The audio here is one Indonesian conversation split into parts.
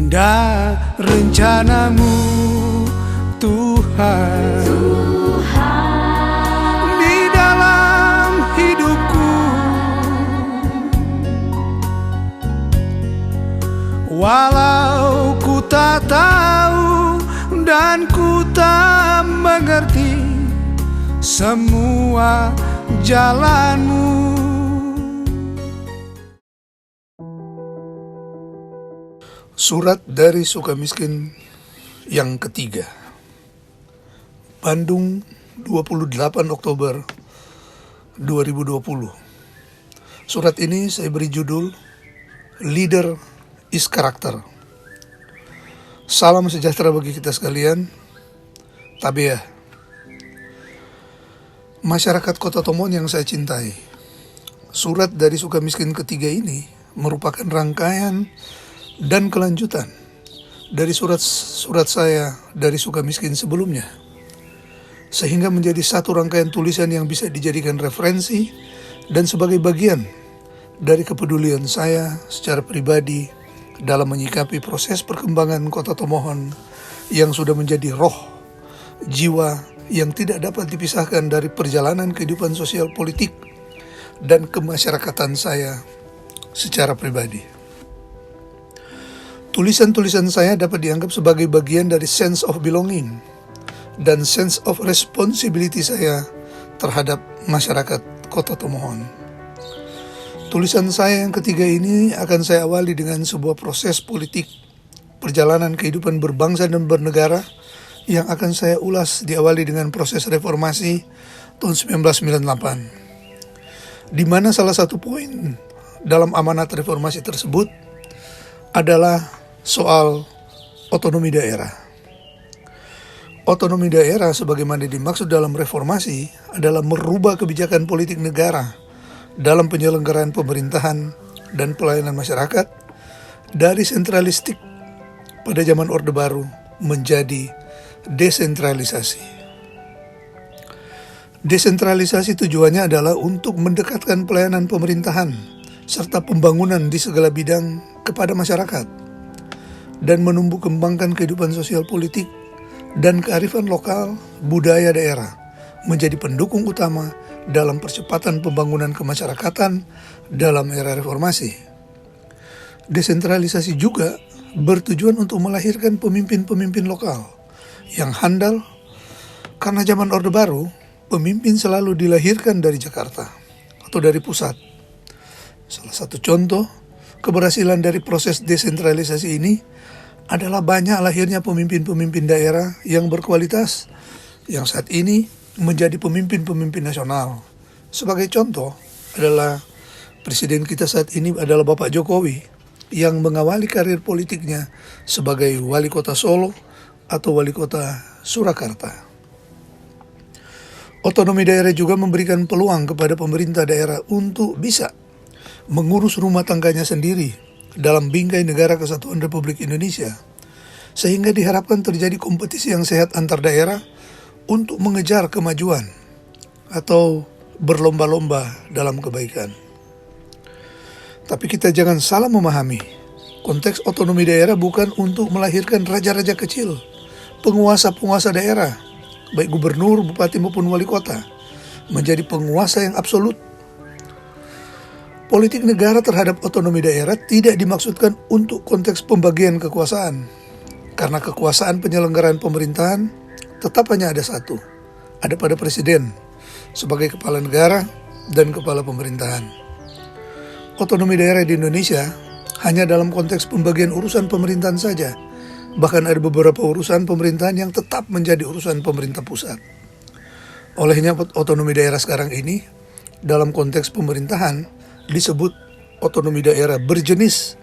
Indah rencanamu Tuhan, di dalam hidupku. Walau ku tak tahu dan ku tak mengerti semua jalanmu. Surat dari Sukamiskin yang ketiga, Bandung, 28 Oktober 2020. Surat ini saya beri judul Leader is Character. Salam sejahtera bagi kita sekalian. Tabeah. Masyarakat Kota Tomon yang saya cintai, surat dari Sukamiskin ketiga ini merupakan rangkaian dan kelanjutan dari surat-surat saya dari Sukamiskin sebelumnya, sehingga menjadi satu rangkaian tulisan yang bisa dijadikan referensi dan sebagai bagian dari kepedulian saya secara pribadi dalam menyikapi proses perkembangan Kota Tomohon yang sudah menjadi roh, jiwa yang tidak dapat dipisahkan dari perjalanan kehidupan sosial politik dan kemasyarakatan saya secara pribadi. Tulisan-tulisan saya dapat dianggap sebagai bagian dari sense of belonging dan sense of responsibility saya terhadap masyarakat Kota Tomohon. Tulisan saya yang ketiga ini akan saya awali dengan sebuah proses politik perjalanan kehidupan berbangsa dan bernegara yang akan saya ulas diawali dengan proses reformasi tahun 1998, di mana salah satu poin dalam amanat reformasi tersebut adalah soal otonomi daerah. Otonomi daerah sebagaimana dimaksud dalam reformasi adalah merubah kebijakan politik negara dalam penyelenggaraan pemerintahan dan pelayanan masyarakat dari sentralistik pada zaman Orde Baru menjadi desentralisasi. Desentralisasi tujuannya adalah untuk mendekatkan pelayanan pemerintahan serta pembangunan di segala bidang kepada masyarakat dan menumbuh kembangkan kehidupan sosial politik dan kearifan lokal budaya daerah menjadi pendukung utama dalam percepatan pembangunan kemasyarakatan dalam era reformasi. Desentralisasi juga bertujuan untuk melahirkan pemimpin-pemimpin lokal yang handal, karena zaman Orde Baru, pemimpin selalu dilahirkan dari Jakarta atau dari pusat. Salah satu contoh keberhasilan dari proses desentralisasi ini adalah banyak lahirnya pemimpin-pemimpin daerah yang berkualitas yang saat ini menjadi pemimpin-pemimpin nasional. Sebagai contoh adalah presiden kita saat ini adalah Bapak Jokowi yang mengawali karir politiknya sebagai wali kota Solo atau wali kota Surakarta. Otonomi daerah juga memberikan peluang kepada pemerintah daerah untuk bisa mengurus rumah tangganya sendiri dalam bingkai negara kesatuan Republik Indonesia, sehingga diharapkan terjadi kompetisi yang sehat antar daerah untuk mengejar kemajuan atau berlomba-lomba dalam kebaikan. Tapi kita jangan salah memahami, konteks otonomi daerah bukan untuk melahirkan raja-raja kecil, penguasa-penguasa daerah, baik gubernur, bupati maupun wali kota, menjadi penguasa yang absolut. Politik negara terhadap otonomi daerah tidak dimaksudkan untuk konteks pembagian kekuasaan, karena kekuasaan penyelenggaraan pemerintahan tetap hanya ada satu, ada pada presiden sebagai kepala negara dan kepala pemerintahan. Otonomi daerah di Indonesia hanya dalam konteks pembagian urusan pemerintahan saja, bahkan ada beberapa urusan pemerintahan yang tetap menjadi urusan pemerintah pusat. Olehnya otonomi daerah sekarang ini dalam konteks pemerintahan disebut otonomi daerah berjenis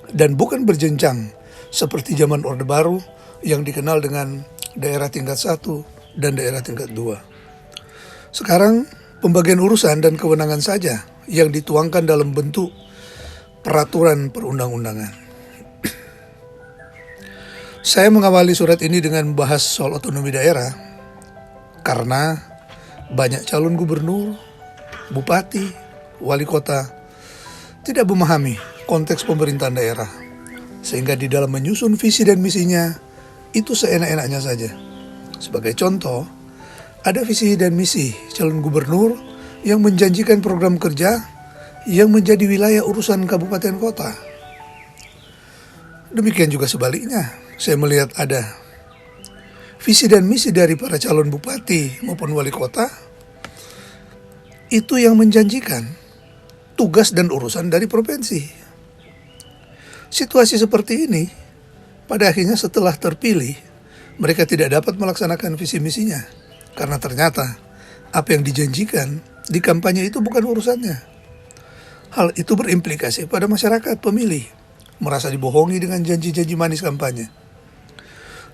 dan bukan berjenjang seperti zaman Orde Baru yang dikenal dengan daerah tingkat 1 dan daerah tingkat 2. Sekarang pembagian urusan dan kewenangan saja yang dituangkan dalam bentuk peraturan perundang-undangan. Saya mengawali surat ini dengan membahas soal otonomi daerah karena banyak calon gubernur, bupati, wali kota tidak memahami konteks pemerintahan daerah, sehingga di dalam menyusun visi dan misinya itu seenak-enaknya saja. Sebagai contoh, ada visi dan misi calon gubernur yang menjanjikan program kerja yang menjadi wilayah urusan kabupaten kota. Demikian juga sebaliknya, saya melihat ada visi dan misi dari para calon bupati maupun wali kota itu yang menjanjikan tugas dan urusan dari provinsi. Situasi seperti ini, pada akhirnya setelah terpilih, mereka tidak dapat melaksanakan visi misinya karena ternyata apa yang dijanjikan di kampanye itu bukan urusannya. Hal itu berimplikasi pada masyarakat pemilih, merasa dibohongi dengan janji-janji manis kampanye.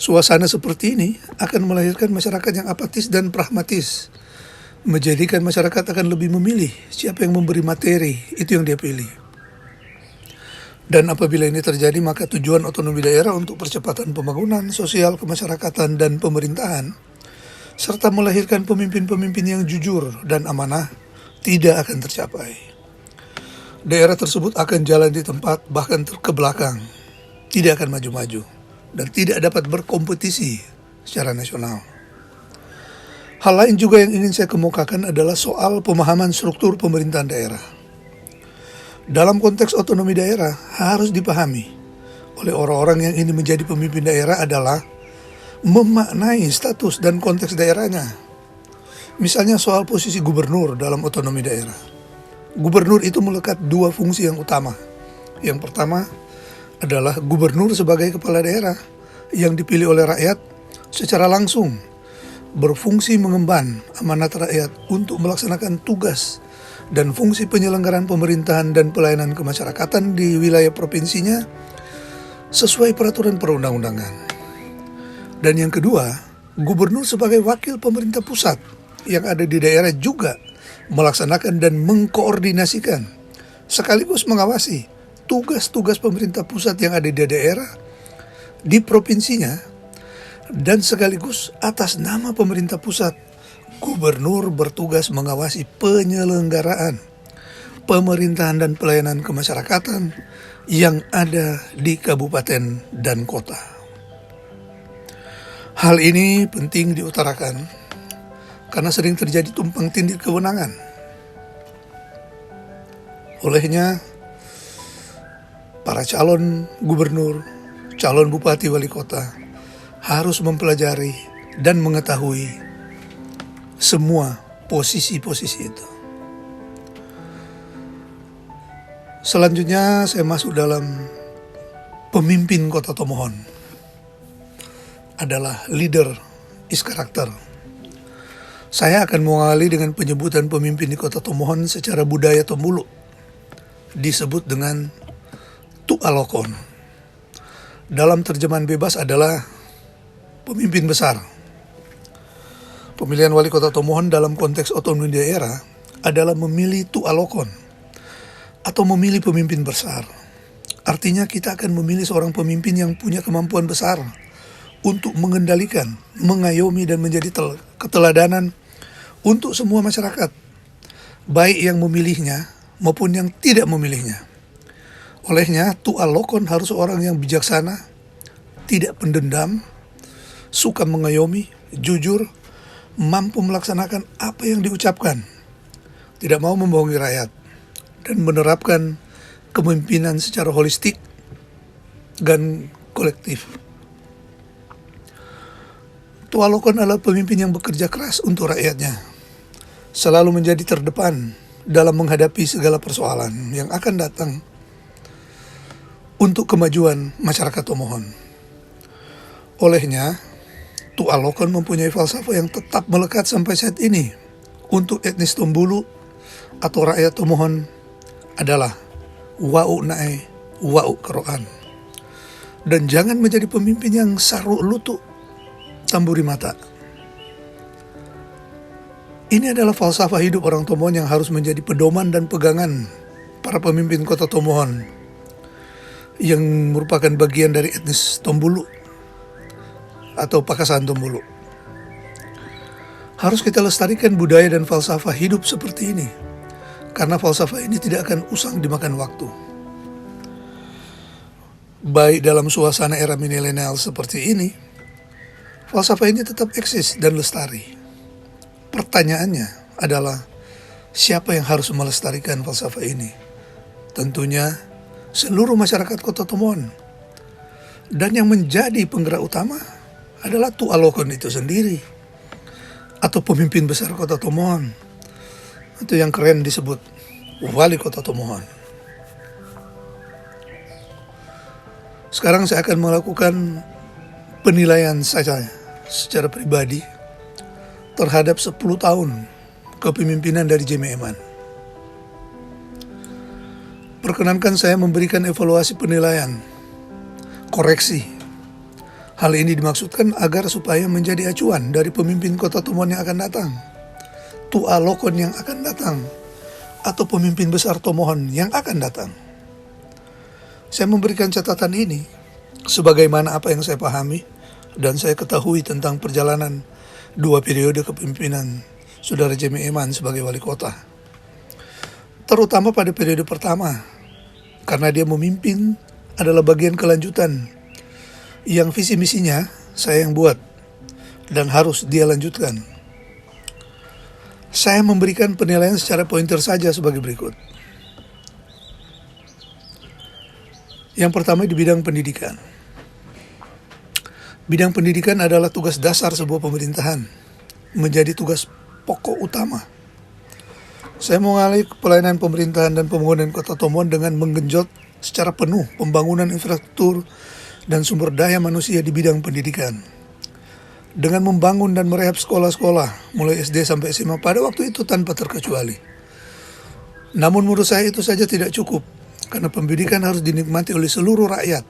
Suasana seperti ini akan melahirkan masyarakat yang apatis dan pragmatis, menjadikan masyarakat akan lebih memilih siapa yang memberi materi, itu yang dia pilih. Dan apabila ini terjadi, maka tujuan otonomi daerah untuk percepatan pembangunan sosial kemasyarakatan dan pemerintahan, serta melahirkan pemimpin-pemimpin yang jujur dan amanah, tidak akan tercapai. Daerah tersebut akan jalan di tempat, bahkan ke belakang, tidak akan maju-maju, dan tidak dapat berkompetisi secara nasional. Hal lain juga yang ingin saya kemukakan adalah soal pemahaman struktur pemerintahan daerah. Dalam konteks otonomi daerah harus dipahami oleh orang-orang yang ingin menjadi pemimpin daerah adalah memaknai status dan konteks daerahnya. Misalnya soal posisi gubernur dalam otonomi daerah. Gubernur itu melekat dua fungsi yang utama. Yang pertama adalah gubernur sebagai kepala daerah yang dipilih oleh rakyat secara langsung, berfungsi mengemban amanat rakyat untuk melaksanakan tugas dan fungsi penyelenggaraan pemerintahan dan pelayanan kemasyarakatan di wilayah provinsinya sesuai peraturan perundang-undangan. Dan yang kedua, gubernur sebagai wakil pemerintah pusat yang ada di daerah juga melaksanakan dan mengkoordinasikan sekaligus mengawasi tugas-tugas pemerintah pusat yang ada di daerah, di provinsinya, dan sekaligus atas nama pemerintah pusat, gubernur bertugas mengawasi penyelenggaraan pemerintahan dan pelayanan kemasyarakatan yang ada di kabupaten dan kota. Hal ini penting diutarakan karena sering terjadi tumpang tindih kewenangan. Olehnya, para calon gubernur, calon bupati, wali kota harus mempelajari dan mengetahui semua posisi-posisi itu. Selanjutnya saya masuk dalam pemimpin Kota Tomohon. Adalah leader is karakter. Saya akan mengawali dengan penyebutan pemimpin di Kota Tomohon secara budaya Tombulu. Disebut dengan Tu'alokon. Dalam terjemahan bebas adalah pemimpin besar. Pemilihan wali kota Tomohon dalam konteks otonomi daerah adalah memilih Tu'alokon atau memilih pemimpin besar. Artinya kita akan memilih seorang pemimpin yang punya kemampuan besar untuk mengendalikan, mengayomi dan menjadi keteladanan untuk semua masyarakat, baik yang memilihnya maupun yang tidak memilihnya. Olehnya Tu'alokon harus seorang yang bijaksana, tidak pendendam, suka mengayomi, jujur, mampu melaksanakan apa yang diucapkan, tidak mau membohongi rakyat, dan menerapkan kepemimpinan secara holistik dan kolektif. Tu'alokon adalah pemimpin yang bekerja keras untuk rakyatnya, selalu menjadi terdepan dalam menghadapi segala persoalan yang akan datang untuk kemajuan masyarakat Tomohon. Olehnya, Tu'alokon mempunyai falsafah yang tetap melekat sampai saat ini untuk etnis Tombulu atau rakyat Tomohon adalah wa'u nae, wa'u keroan. Dan jangan menjadi pemimpin yang saru lutu, tamburi mata. Ini adalah falsafah hidup orang Tomohon yang harus menjadi pedoman dan pegangan para pemimpin kota Tomohon yang merupakan bagian dari etnis Tombulu atau Pakasan Tombulu. Harus kita lestarikan budaya dan falsafah hidup seperti ini, karena falsafah ini tidak akan usang dimakan waktu. baik dalam suasana era milenial seperti ini, falsafah ini tetap eksis dan lestari. Pertanyaannya adalah, siapa yang harus melestarikan falsafah ini? Tentunya seluruh masyarakat Kota Tomohon. Dan yang menjadi penggerak utama adalah Tualokon itu sendiri, atau pemimpin besar Kota Tomohon. Itu yang keren disebut Wali Kota Tomohon. Sekarang saya akan melakukan penilaian saya secara pribadi terhadap 10 tahun kepemimpinan dari Jamie Eman. Perkenankan saya memberikan evaluasi penilaian, koreksi. Hal ini dimaksudkan agar supaya menjadi acuan dari pemimpin Kota Tomohon yang akan datang, Tualokon yang akan datang, atau pemimpin besar Tomohon yang akan datang. Saya memberikan catatan ini sebagaimana apa yang saya pahami dan saya ketahui tentang perjalanan 2 periode kepemimpinan Saudara Jamie Eman sebagai wali kota. Terutama pada periode pertama, karena dia memimpin adalah bagian kelanjutan yang visi misinya saya yang buat dan harus dia lanjutkan. Saya memberikan penilaian secara pointer saja sebagai berikut. Yang pertama di bidang pendidikan. Bidang pendidikan adalah tugas dasar sebuah pemerintahan, menjadi tugas pokok utama. Saya mengalih pelayanan pemerintahan dan pembangunan Kota Tomohon dengan menggenjot secara penuh pembangunan infrastruktur dan sumber daya manusia di bidang pendidikan. Dengan membangun dan merehab sekolah-sekolah, mulai SD sampai SMA pada waktu itu tanpa terkecuali. Namun menurut saya itu saja tidak cukup, karena pendidikan harus dinikmati oleh seluruh rakyat,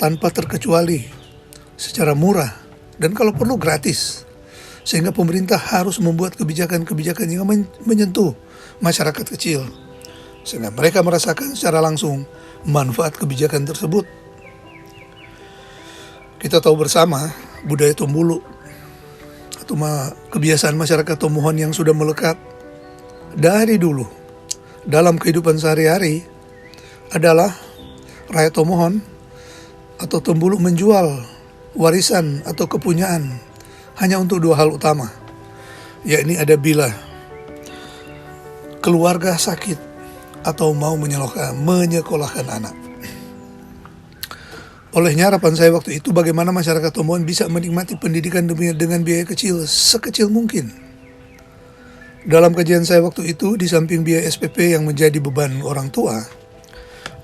tanpa terkecuali, secara murah, dan kalau perlu gratis. Sehingga pemerintah harus membuat kebijakan-kebijakan yang menyentuh masyarakat kecil, sehingga mereka merasakan secara langsung manfaat kebijakan tersebut. Kita tahu bersama budaya Tombulu atau kebiasaan masyarakat Tomohon yang sudah melekat dari dulu dalam kehidupan sehari-hari adalah rakyat Tomohon atau Tombulu menjual warisan atau kepunyaan hanya untuk 2 hal utama, yakni ada bila keluarga sakit atau mau menyekolahkan anak. Olehnya harapan saya waktu itu bagaimana masyarakat Tomohon bisa menikmati pendidikan dengan biaya kecil, sekecil mungkin. Dalam kajian saya waktu itu, di samping biaya SPP yang menjadi beban orang tua,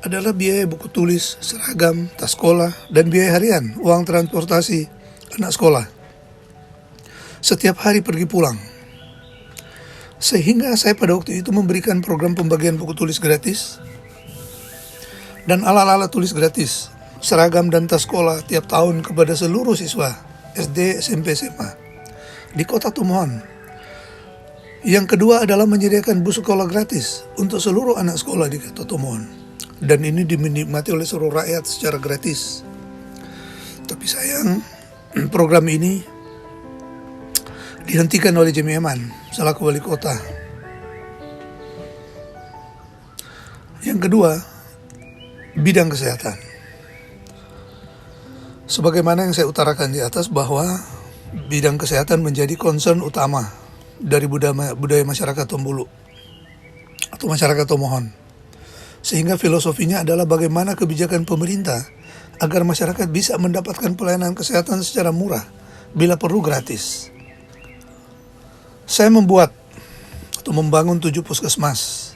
adalah biaya buku tulis, seragam, tas sekolah, dan biaya harian, uang transportasi anak sekolah. Setiap hari pergi pulang. Sehingga saya pada waktu itu memberikan program pembagian buku tulis gratis dan alat-alat tulis gratis, seragam dan tas sekolah tiap tahun kepada seluruh siswa SD, SMP, SMA di Kota Tomohon. Yang kedua adalah menyediakan bus sekolah gratis untuk seluruh anak sekolah di Kota Tomohon. Dan ini dinikmati oleh seluruh rakyat secara gratis. Tapi sayang, program ini dihentikan oleh Jamie Eman selaku wali kota. Yang kedua, bidang kesehatan. Sebagaimana yang saya utarakan di atas bahwa bidang kesehatan menjadi concern utama dari budaya masyarakat Tombulu atau masyarakat Tomohon. Sehingga filosofinya adalah bagaimana kebijakan pemerintah agar masyarakat bisa mendapatkan pelayanan kesehatan secara murah, bila perlu gratis. Saya membuat atau membangun 7 puskesmas,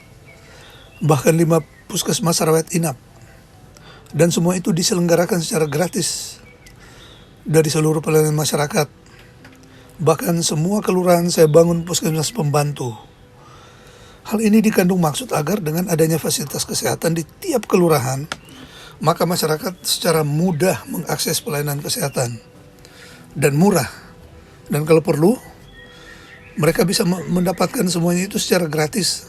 bahkan 5 puskesmas rawat inap, dan semua itu diselenggarakan secara gratis dari seluruh pelayanan masyarakat. Bahkan semua kelurahan saya bangun puskesmas pembantu. Hal ini dikandung maksud agar dengan adanya fasilitas kesehatan di tiap kelurahan, maka masyarakat secara mudah mengakses pelayanan kesehatan dan murah. Dan kalau perlu, mereka bisa mendapatkan semuanya itu secara gratis,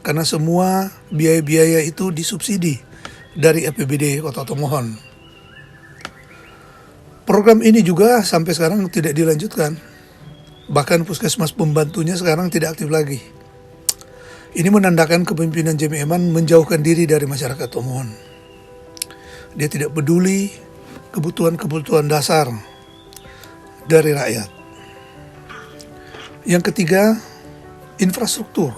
karena semua biaya-biaya itu disubsidi dari APBD Kota Tomohon. Program ini juga sampai sekarang tidak dilanjutkan. Bahkan puskesmas pembantunya sekarang tidak aktif lagi. Ini menandakan kepemimpinan Jamie Eman menjauhkan diri dari masyarakat Tomohon. Dia tidak peduli kebutuhan-kebutuhan dasar dari rakyat. Yang ketiga, infrastruktur.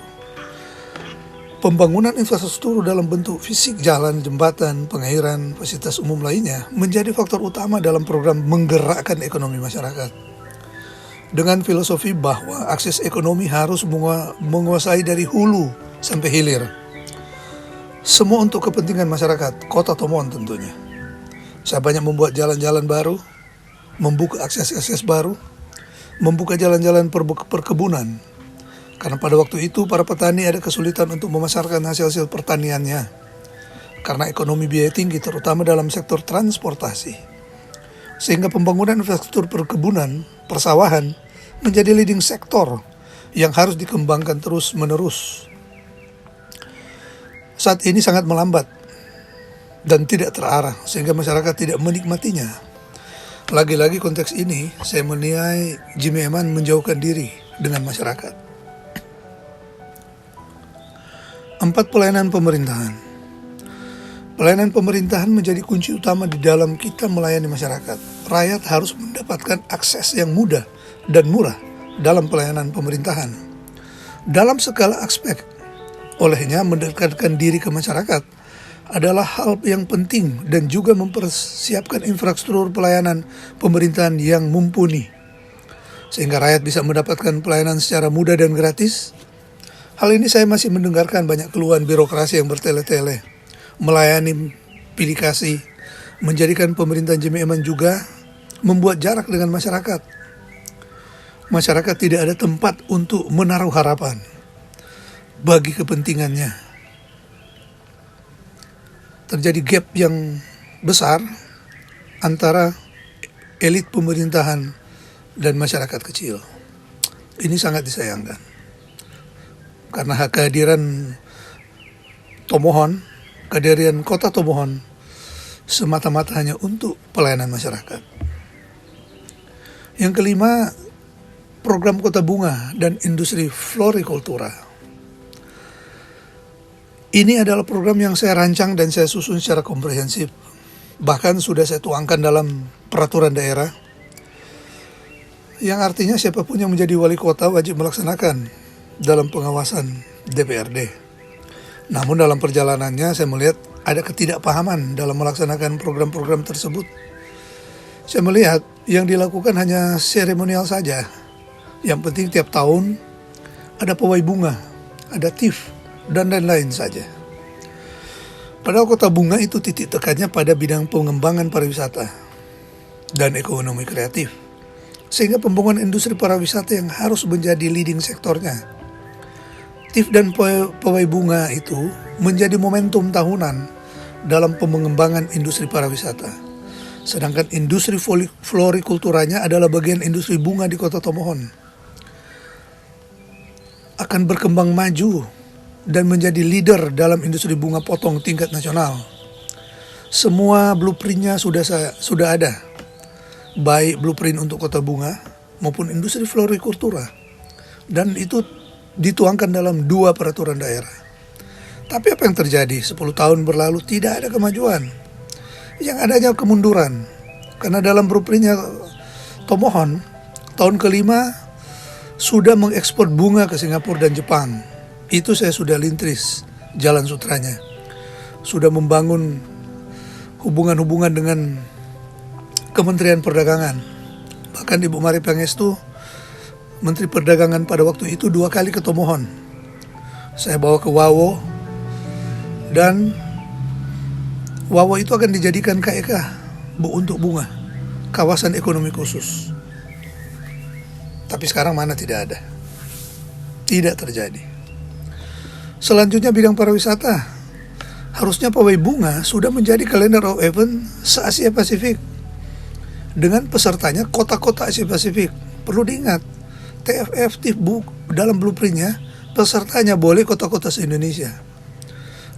Pembangunan infrastruktur dalam bentuk fisik jalan, jembatan, pengairan, fasilitas umum lainnya menjadi faktor utama dalam program menggerakkan ekonomi masyarakat. Dengan filosofi bahwa akses ekonomi harus menguasai dari hulu sampai hilir. Semua untuk kepentingan masyarakat, Kota Tomohon tentunya. Saya banyak membuat jalan-jalan baru, membuka akses-akses baru, membuka jalan-jalan perkebunan. Karena pada waktu itu para petani ada kesulitan untuk memasarkan hasil-hasil pertaniannya. Karena ekonomi biaya tinggi terutama dalam sektor transportasi. Sehingga pembangunan infrastruktur perkebunan, persawahan menjadi leading sektor yang harus dikembangkan terus-menerus. Saat ini sangat melambat dan tidak terarah sehingga masyarakat tidak menikmatinya. Lagi-lagi konteks ini saya menilai Jimmy Eman menjauhkan diri dengan masyarakat. 4. Pelayanan pemerintahan. Pelayanan pemerintahan menjadi kunci utama di dalam kita melayani masyarakat. Rakyat harus mendapatkan akses yang mudah dan murah dalam pelayanan pemerintahan. Dalam segala aspek, olehnya mendekatkan diri ke masyarakat adalah hal yang penting dan juga mempersiapkan infrastruktur pelayanan pemerintahan yang mumpuni. Sehingga rakyat bisa mendapatkan pelayanan secara mudah dan gratis. Hal ini saya masih mendengarkan banyak keluhan birokrasi yang bertele-tele, melayani pilih kasih, menjadikan pemerintahan Jimmy Eman juga membuat jarak dengan masyarakat. Masyarakat tidak ada tempat untuk menaruh harapan bagi kepentingannya. Terjadi gap yang besar antara elit pemerintahan dan masyarakat kecil. Ini sangat disayangkan. Karena kehadiran Tomohon, kehadiran Kota Tomohon semata-mata hanya untuk pelayanan masyarakat. Yang kelima, program Kota Bunga dan industri florikultura. Ini adalah program yang saya rancang dan saya susun secara komprehensif. Bahkan sudah saya tuangkan dalam peraturan daerah, yang artinya siapapun yang menjadi wali kota wajib melaksanakan dalam pengawasan DPRD. Namun dalam perjalanannya saya melihat ada ketidakpahaman dalam melaksanakan program-program tersebut. Saya melihat yang dilakukan hanya seremonial saja. Yang penting tiap tahun ada pawai bunga, ada TIF, dan lain-lain saja. Padahal Kota Bunga itu titik tekannya pada bidang pengembangan pariwisata dan ekonomi kreatif. Sehingga pembangunan industri pariwisata yang harus menjadi leading sektornya. TIF dan pawai bunga itu menjadi momentum tahunan dalam pengembangan industri pariwisata. Sedangkan industri florikulturanya adalah bagian industri bunga di Kota Tomohon. Akan berkembang maju dan menjadi leader dalam industri bunga potong tingkat nasional. Semua blueprintnya sudah ada. Baik blueprint untuk Kota Bunga maupun industri florikultura. Dan itu dituangkan dalam 2 peraturan daerah. Tapi apa yang terjadi? 10 tahun berlalu tidak ada kemajuan. Yang adanya kemunduran. Karena dalam blueprintnya Tomohon tahun kelima sudah mengekspor bunga ke Singapura dan Jepang. Itu saya sudah lintis jalan sutranya. Sudah membangun hubungan-hubungan dengan Kementerian Perdagangan. Bahkan Ibu Mari Pangestu Menteri Perdagangan pada waktu itu 2 kali ke Tomohon. Saya bawa ke Wawo, dan Wawo itu akan dijadikan KEK untuk bunga, kawasan ekonomi khusus. Tapi sekarang mana tidak ada. Tidak terjadi. Selanjutnya bidang pariwisata. Harusnya pawai bunga sudah menjadi calendar of event se-Asia Pasifik. Dengan pesertanya kota-kota Asia Pasifik. Perlu diingat, TFF dalam blueprintnya pesertanya boleh kota-kota se-Indonesia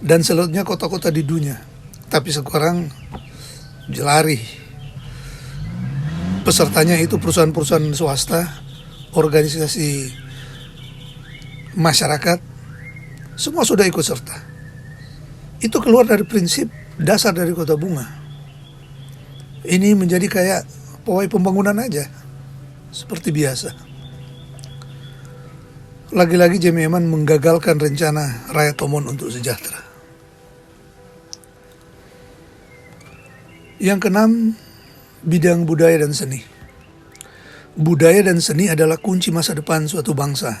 dan selanjutnya kota-kota di dunia. Tapi sekarang lari. Pesertanya itu perusahaan-perusahaan swasta, organisasi masyarakat, semua sudah ikut serta. Itu keluar dari prinsip dasar dari Kota Bunga. Ini menjadi kayak pawai pembangunan aja, seperti biasa. Lagi-lagi Jamie Eman menggagalkan rencana Raya Tomon untuk sejahtera. Yang keenam, bidang budaya dan seni. Budaya dan seni adalah kunci masa depan suatu bangsa.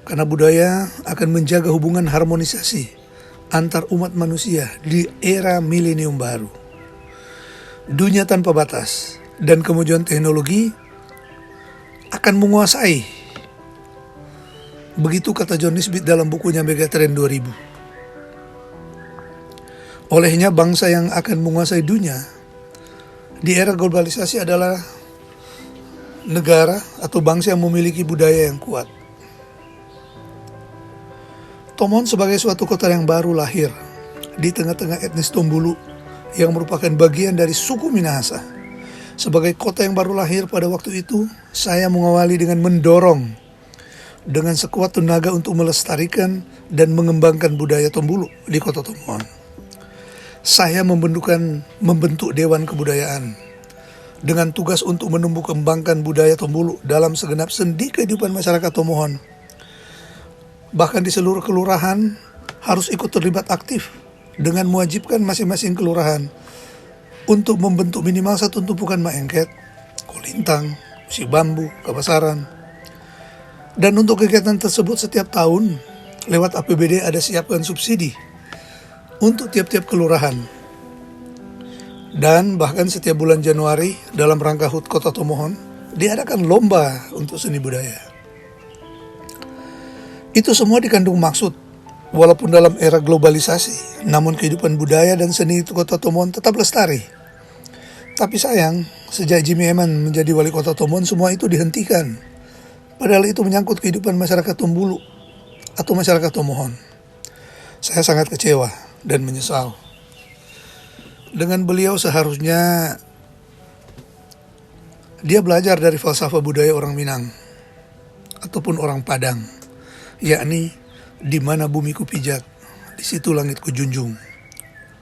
Karena budaya akan menjaga hubungan harmonisasi antar umat manusia di era milenium baru. Dunia tanpa batas dan kemajuan teknologi akan menguasai. Begitu kata John Nisbet dalam bukunya Megatrend 2000. Olehnya bangsa yang akan menguasai dunia di era globalisasi adalah negara atau bangsa yang memiliki budaya yang kuat. Tomon sebagai suatu kota yang baru lahir di tengah-tengah etnis Tombulu yang merupakan bagian dari suku Minahasa. Sebagai kota yang baru lahir pada waktu itu, saya mengawali dengan mendorong dengan sekuat tenaga untuk melestarikan dan mengembangkan budaya Tombulu di kota Tomon. Saya membentuk Dewan Kebudayaan dengan tugas untuk menumbuh kembangkan budaya Tombulu dalam segenap sendi kehidupan masyarakat Tomohon. Bahkan di seluruh kelurahan harus ikut terlibat aktif dengan mewajibkan masing-masing kelurahan untuk membentuk minimal satu tumpukan maengket, kolintang, usi bambu, kebasaran. Dan untuk kegiatan tersebut setiap tahun lewat APBD ada siapkan subsidi untuk tiap-tiap kelurahan. Dan bahkan setiap bulan Januari dalam rangka HUT Kota Tomohon diadakan lomba untuk seni budaya. Itu semua dikandung maksud. Walaupun dalam era globalisasi, namun kehidupan budaya dan seni itu kota Tomohon tetap lestari. Tapi sayang, sejak Jamie Eman menjadi wali kota Tomohon, semua itu dihentikan. Padahal itu menyangkut kehidupan masyarakat Tombulu atau masyarakat Tomohon. Saya sangat kecewa dan menyesal. Dengan beliau seharusnya dia belajar dari falsafah budaya orang Minang ataupun orang Padang, yakni di mana bumiku pijak, di situ langitku junjung.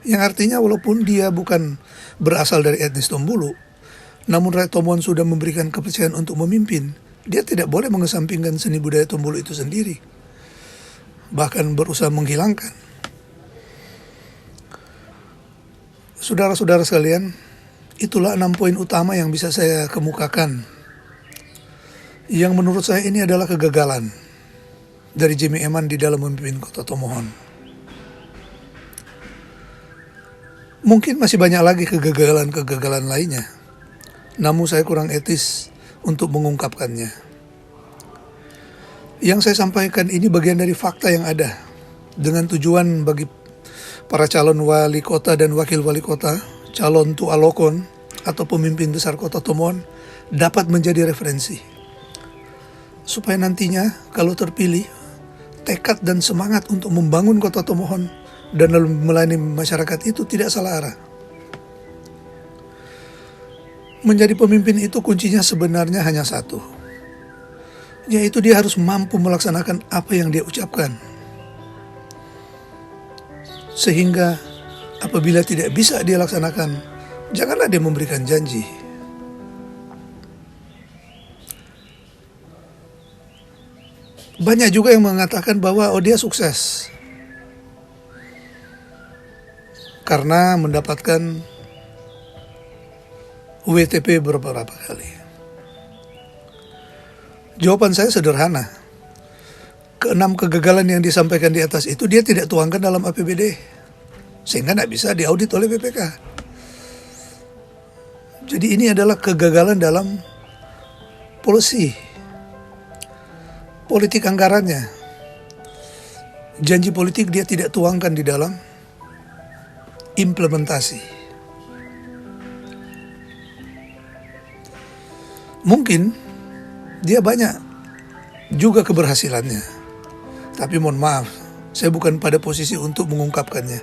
Yang artinya walaupun dia bukan berasal dari etnis Tombulu, namun rakyat Tomohon sudah memberikan kepercayaan untuk memimpin. Dia tidak boleh mengesampingkan seni budaya Tombulu itu sendiri, bahkan berusaha menghilangkan. Saudara-saudara sekalian, itulah 6 poin utama yang bisa saya kemukakan, yang menurut saya ini adalah kegagalan dari Jamie Eman di dalam memimpin kota Tomohon. Mungkin masih banyak lagi kegagalan-kegagalan lainnya, namun saya kurang etis untuk mengungkapkannya. Yang saya sampaikan ini bagian dari fakta yang ada, dengan tujuan bagi para calon wali kota dan wakil wali kota, calon tualokon atau pemimpin besar kota Tomohon dapat menjadi referensi. Supaya nantinya kalau terpilih, tekad dan semangat untuk membangun kota Tomohon dan melayani masyarakat itu tidak salah arah. Menjadi pemimpin itu kuncinya sebenarnya hanya satu, yaitu dia harus mampu melaksanakan apa yang dia ucapkan. Sehingga apabila tidak bisa dia laksanakan, janganlah dia memberikan janji. Banyak juga yang mengatakan bahwa dia sukses karena mendapatkan WTP beberapa kali. Jawaban saya sederhana. Keenam kegagalan yang disampaikan di atas itu dia tidak tuangkan dalam APBD, sehingga tidak bisa diaudit oleh BPK. Jadi ini adalah kegagalan dalam politik anggarannya. Janji politik dia tidak tuangkan di dalam implementasi. Mungkin dia banyak juga keberhasilannya, tapi mohon maaf, saya bukan pada posisi untuk mengungkapkannya.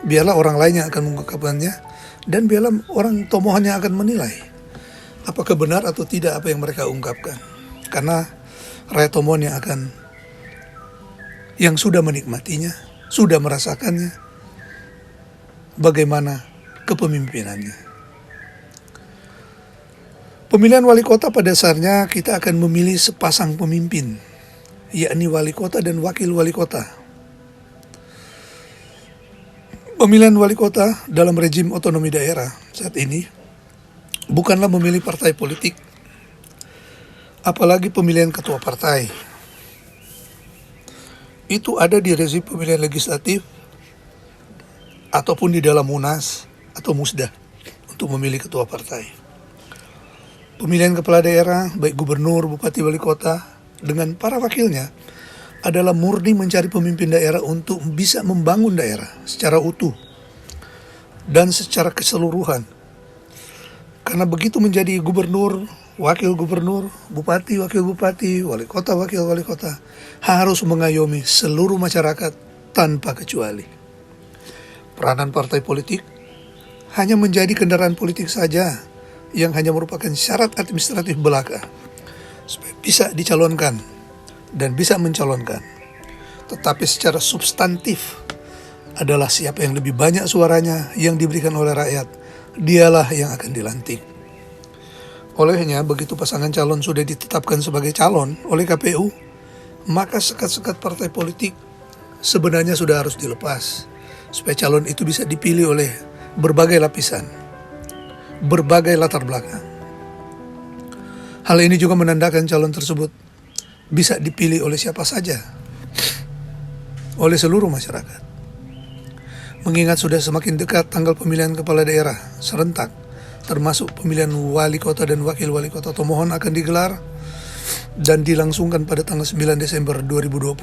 Biarlah orang lain yang akan mengungkapkannya, dan biarlah orang Tomohon yang akan menilai apakah benar atau tidak apa yang mereka ungkapkan. Karena rakyat Tomohon yang sudah menikmatinya, sudah merasakannya, bagaimana kepemimpinannya. Pemilihan wali kota pada dasarnya kita akan memilih sepasang pemimpin, yakni wali kota dan wakil wali kota. Pemilihan wali kota dalam rejim otonomi daerah saat ini bukanlah memilih partai politik, apalagi pemilihan ketua partai. Itu ada di rezim pemilihan legislatif ataupun di dalam Munas atau Musda untuk memilih ketua partai. Pemilihan kepala daerah, baik gubernur, bupati, wali kota, dengan para wakilnya adalah murni mencari pemimpin daerah untuk bisa membangun daerah secara utuh dan secara keseluruhan. Karena begitu menjadi gubernur, wakil gubernur, bupati, wakil bupati, wali kota, wakil wali kota, harus mengayomi seluruh masyarakat tanpa kecuali. Peranan partai politik hanya menjadi kendaraan politik saja yang hanya merupakan syarat administratif belaka supaya bisa dicalonkan dan bisa mencalonkan. Tetapi secara substantif adalah siapa yang lebih banyak suaranya yang diberikan oleh rakyat, dialah yang akan dilantik. Olehnya, begitu pasangan calon sudah ditetapkan sebagai calon oleh KPU, maka sekat-sekat partai politik sebenarnya sudah harus dilepas supaya calon itu bisa dipilih oleh berbagai lapisan, berbagai latar belakang. Hal ini juga menandakan calon tersebut bisa dipilih oleh siapa saja, oleh seluruh masyarakat. Mengingat sudah semakin dekat tanggal pemilihan kepala daerah serentak, termasuk pemilihan wali kota dan wakil wali kota Tomohon akan digelar dan dilangsungkan pada tanggal 9 Desember 2020.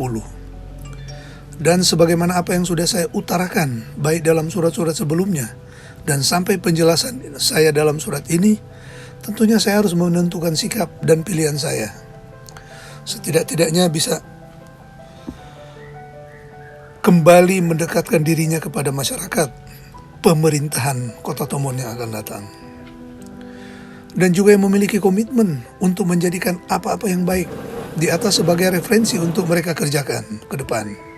Dan sebagaimana apa yang sudah saya utarakan, baik dalam surat-surat sebelumnya dan sampai penjelasan saya dalam surat ini, tentunya saya harus menentukan sikap dan pilihan saya. Setidak-tidaknya bisa kembali mendekatkan dirinya kepada masyarakat pemerintahan Kota Tomohon yang akan datang. Dan juga yang memiliki komitmen untuk menjadikan apa-apa yang baik di atas sebagai referensi untuk mereka kerjakan ke depan.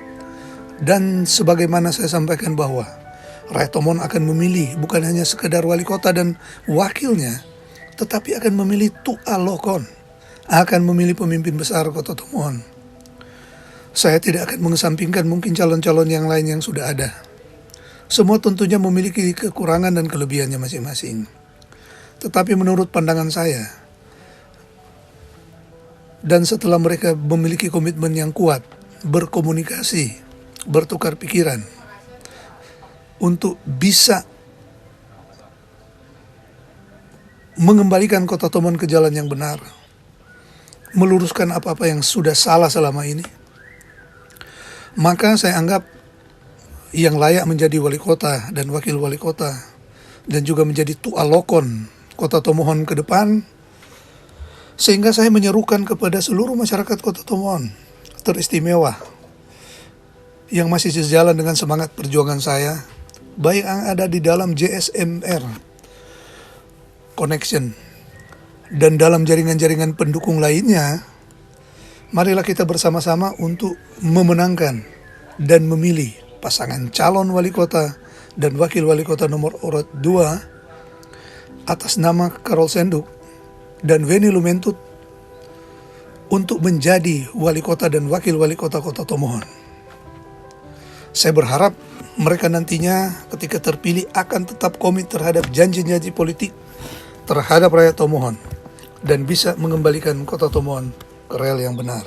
Dan sebagaimana saya sampaikan bahwa rakyat Tomohon akan memilih bukan hanya sekedar wali kota dan wakilnya, tetapi akan memilih Tu'a Lokon, akan memilih pemimpin besar Kota Tomohon. Saya tidak akan mengesampingkan mungkin calon-calon yang lain yang sudah ada. Semua tentunya memiliki kekurangan dan kelebihannya masing-masing. Tetapi menurut pandangan saya, dan setelah mereka memiliki komitmen yang kuat, berkomunikasi, bertukar pikiran, untuk bisa mengembalikan Kota Tomohon ke jalan yang benar, meluruskan apa-apa yang sudah salah selama ini, maka saya anggap yang layak menjadi wali kota dan wakil wali kota dan juga menjadi Tu'a Lokon Kota Tomohon ke depan, sehingga saya menyerukan kepada seluruh masyarakat Kota Tomohon teristimewa yang masih sejalan dengan semangat perjuangan saya, baik yang ada di dalam JSMR Connection dan dalam jaringan-jaringan pendukung lainnya. Marilah kita bersama-sama untuk memenangkan dan memilih pasangan calon wali kota dan wakil wali kota nomor urut 2 atas nama Karol Senduk dan Weni Lumentut untuk menjadi wali kota dan wakil wali kota Kota Tomohon. Saya berharap mereka nantinya ketika terpilih akan tetap komit terhadap janji-janji politik terhadap rakyat Tomohon dan bisa mengembalikan Kota Tomohon ke rel yang benar.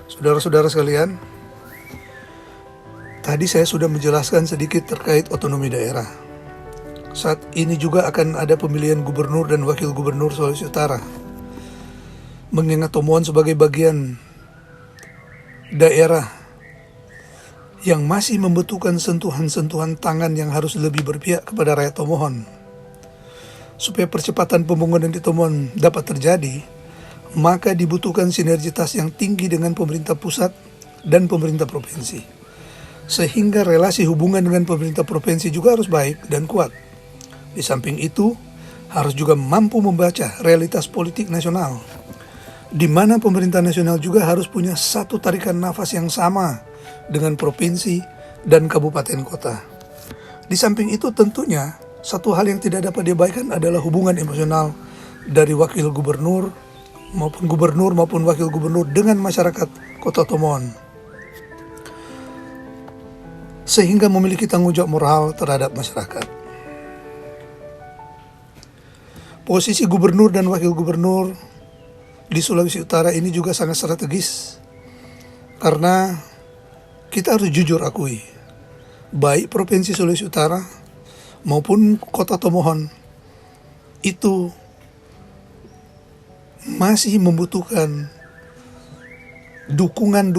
Saudara-saudara sekalian, tadi saya sudah menjelaskan sedikit terkait otonomi daerah. Saat ini juga akan ada pemilihan gubernur dan wakil gubernur Sulawesi Utara. Mengingat Tomohon sebagai bagian daerah yang masih membutuhkan sentuhan-sentuhan tangan yang harus lebih berpihak kepada rakyat Tomohon. Supaya percepatan pembangunan di Tomohon dapat terjadi, maka dibutuhkan sinergitas yang tinggi dengan pemerintah pusat dan pemerintah provinsi. Sehingga relasi hubungan dengan pemerintah provinsi juga harus baik dan kuat. Di samping itu, harus juga mampu membaca realitas politik nasional, di mana pemerintah nasional juga harus punya satu tarikan nafas yang sama dengan provinsi dan kabupaten kota. Di samping itu tentunya, satu hal yang tidak dapat diabaikan adalah hubungan emosional dari wakil gubernur maupun wakil gubernur dengan masyarakat Kota Tomohon, sehingga memiliki tanggung jawab moral terhadap masyarakat. Posisi gubernur dan wakil gubernur di Sulawesi Utara ini juga sangat strategis, karena kita harus jujur akui, baik Provinsi Sulawesi Utara maupun Kota Tomohon itu masih membutuhkan dukungan,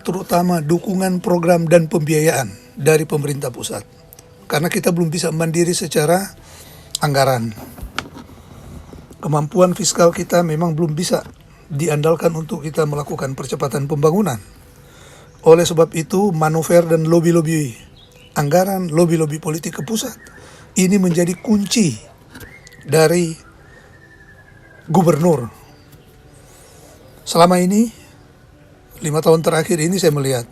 terutama dukungan program dan pembiayaan dari pemerintah pusat. Karena kita belum bisa mandiri secara anggaran. Kemampuan fiskal kita memang belum bisa diandalkan untuk kita melakukan percepatan pembangunan. Oleh sebab itu, manuver dan lobby-lobby anggaran, lobby-lobby politik ke pusat, ini menjadi kunci dari gubernur. Selama ini, 5 tahun terakhir ini saya melihat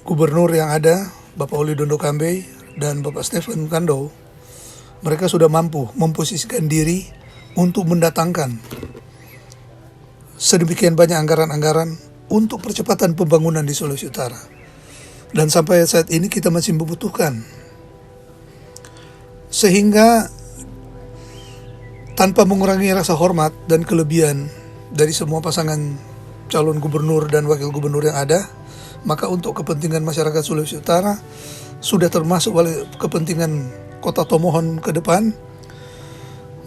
gubernur yang ada, Bapak Oli Dondo Kambe dan Bapak Stephen Kando, mereka sudah mampu memposisikan diri untuk mendatangkan sedemikian banyak anggaran-anggaran untuk percepatan pembangunan di Sulawesi Utara. Dan sampai saat ini kita masih membutuhkan. Sehingga tanpa mengurangi rasa hormat dan kelebihan dari semua pasangan calon gubernur dan wakil gubernur yang ada, maka untuk kepentingan masyarakat Sulawesi Utara sudah termasuk oleh kepentingan Kota Tomohon ke depan,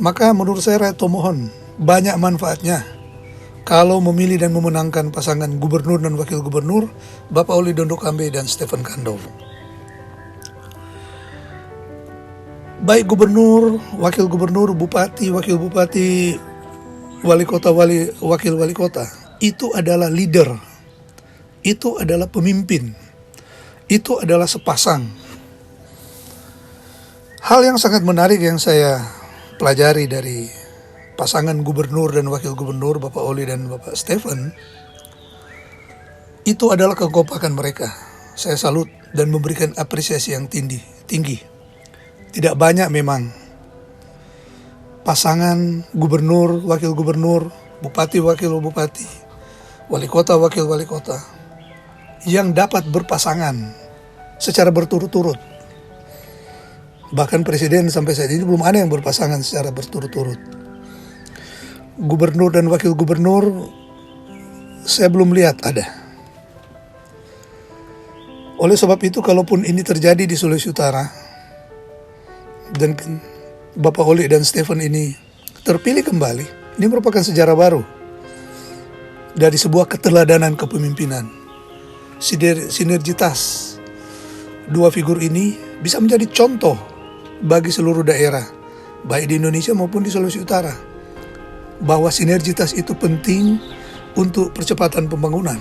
maka menurut saya rakyat Tomohon banyak manfaatnya kalau memilih dan memenangkan pasangan gubernur dan wakil gubernur Bapak Oli Dondo Kambe dan Stephen Kando. Baik gubernur, wakil gubernur, bupati, wakil bupati, wali kota, wakil wali kota, itu adalah leader, itu adalah pemimpin, itu adalah sepasang. Hal yang sangat menarik yang saya pelajari dari pasangan gubernur dan wakil gubernur Bapak Oli dan Bapak Stephen, itu adalah kekompakan mereka. Saya salut dan memberikan apresiasi yang tinggi. Tidak banyak memang pasangan gubernur, wakil gubernur, bupati, wakil bupati, wali kota, wakil wali kota yang dapat berpasangan secara berturut-turut. Bahkan presiden sampai saat ini belum ada yang berpasangan secara berturut-turut. Gubernur dan wakil gubernur saya belum lihat ada. Oleh sebab itu, kalaupun ini terjadi di Sulawesi Utara dan Bapak Oli dan Stephen ini terpilih kembali, ini merupakan sejarah baru dari sebuah keteladanan kepemimpinan. Sinergitas dua figur ini bisa menjadi contoh bagi seluruh daerah, baik di Indonesia maupun di Sulawesi Utara, bahwa sinergitas itu penting untuk percepatan pembangunan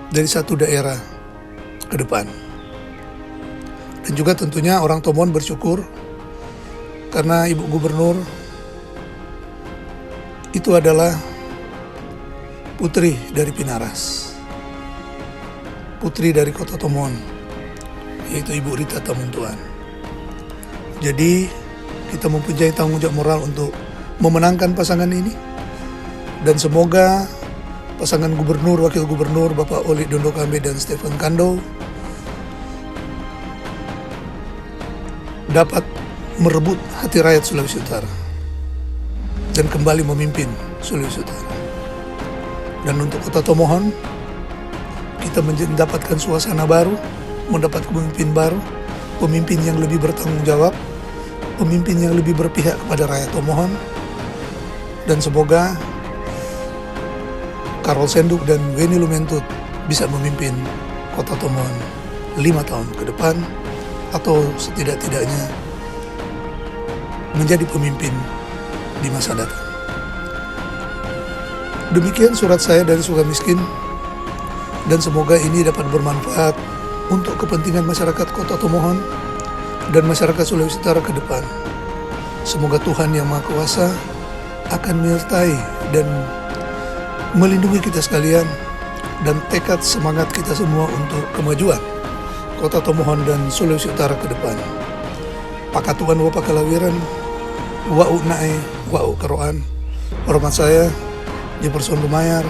dari satu daerah ke depan. Dan juga tentunya orang Tomohon bersyukur karena Ibu Gubernur itu adalah putri dari Pinaras, putri dari Kota Tomohon, yaitu Ibu Rita Tamuntuan. Jadi kita mempunyai tanggung jawab moral untuk memenangkan pasangan ini, dan semoga pasangan gubernur, wakil gubernur Bapak Oli Dondo Kambe dan Stephen Kando dapat merebut hati rakyat Sulawesi Utara dan kembali memimpin Sulawesi Utara. Dan untuk Kota Tomohon, kita mendapatkan suasana baru, mendapat pemimpin baru, pemimpin yang lebih bertanggung jawab, pemimpin yang lebih berpihak kepada rakyat Tomohon. Dan semoga Karol Senduk dan Weni Lumentut bisa memimpin Kota Tomohon 5 tahun ke depan, atau setidak-tidaknya menjadi pemimpin di masa datang. Demikian surat saya dari Sukamiskin, dan semoga ini dapat bermanfaat untuk kepentingan masyarakat Kota Tomohon dan masyarakat Sulawesi Utara ke depan. Semoga Tuhan Yang Maha Kuasa akan menyertai dan melindungi kita sekalian, dan tekad semangat kita semua untuk kemajuan Kota Tomohon dan Sulawesi Utara ke depan. Pakatuan Wapa Kalawiran, Wa'u nae, wa'u karoan. Hormat saya, Jefferson Lumayar,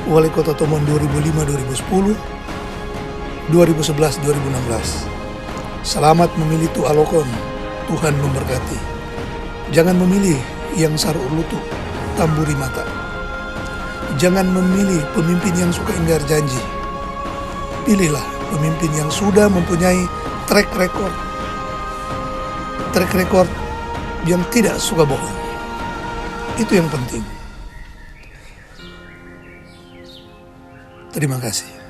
Wali Kota Tomohon 2005-2010, 2011-2016. Selamat memilih Tu Alokon, Tuhan memberkati. Jangan memilih yang saruk lutut, tamburi mata. Jangan memilih pemimpin yang suka ingkar janji. Pilihlah pemimpin yang sudah mempunyai track record yang tidak suka bohong. Itu yang penting. Terima kasih.